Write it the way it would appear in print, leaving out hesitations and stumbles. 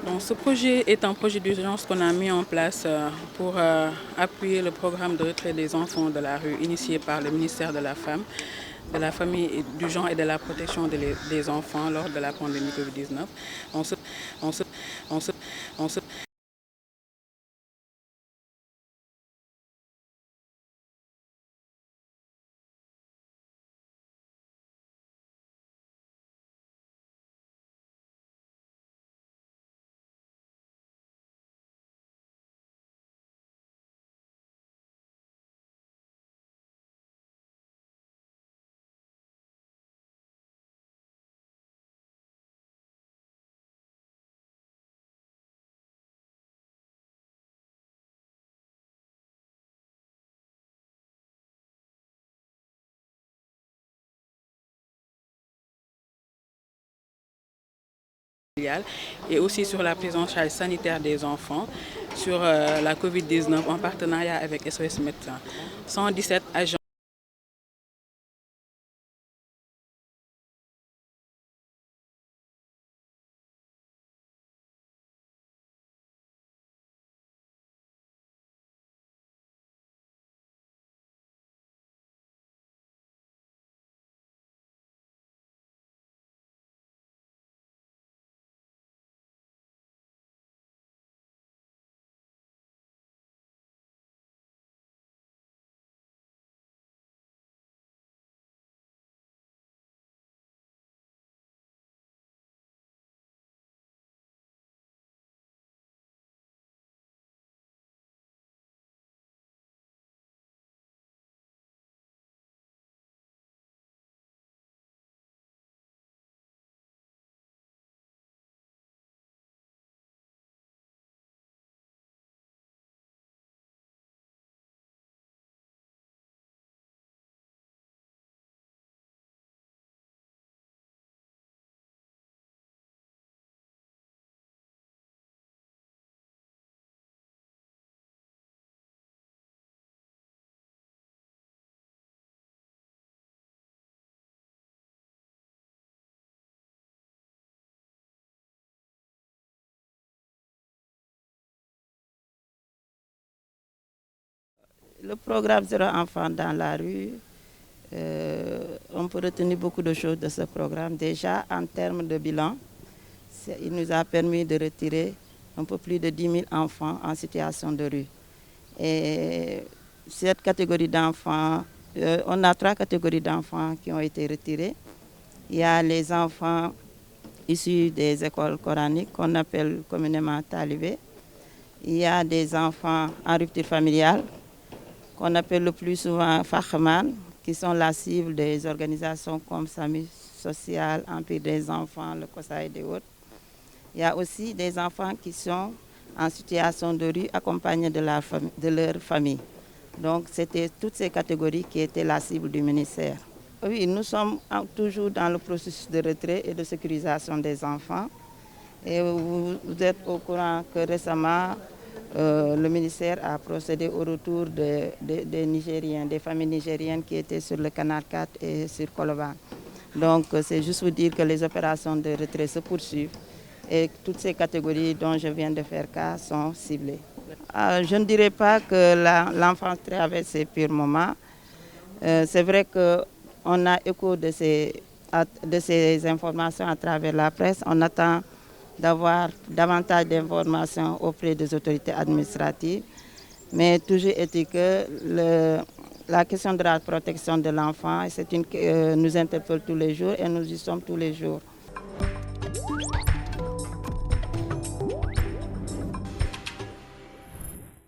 Donc, ce projet est un projet d'urgence qu'on a mis en place pour appuyer le programme de retrait des enfants de la rue initié par le ministère de la Femme, de la Famille, du Genre et de la Protection des enfants lors de la pandémie Covid-19. On se, on se, on se, on se et aussi sur la prise en charge sanitaire des enfants, sur la Covid-19 en partenariat avec SOS Médecins. 117 agents. Le programme Zéro enfant dans la rue, on peut retenir beaucoup de choses de ce programme. Déjà, en termes de bilan, il nous a permis de retirer un peu plus de 10 000 enfants en situation de rue. Et cette catégorie d'enfants, on a 3 catégories d'enfants qui ont été retirés. Il y a les enfants issus des écoles coraniques qu'on appelle communément talibés. Il y a des enfants en rupture familiale qu'on appelle le plus souvent Fahman, qui sont la cible des organisations comme SAMU Social, Empire des enfants, le COSA et d'autres. Il y a aussi des enfants qui sont en situation de rue accompagnés de leur famille. Donc c'était toutes ces catégories qui étaient la cible du ministère. Oui, nous sommes toujours dans le processus de retrait et de sécurisation des enfants. Et vous êtes au courant que récemment, le ministère a procédé au retour des Nigériens, des familles nigériennes qui étaient sur le canal 4 et sur Koloban. Donc c'est juste vous dire que les opérations de retrait se poursuivent et toutes ces catégories dont je viens de faire cas sont ciblées. Je ne dirais pas que l'enfance traverse ses pires moments. C'est vrai qu'on a écho de ces informations à travers la presse. On attend d'avoir davantage d'informations auprès des autorités administratives. Mais toujours est-il que la question de la protection de l'enfant, nous interpelle tous les jours et nous y sommes tous les jours.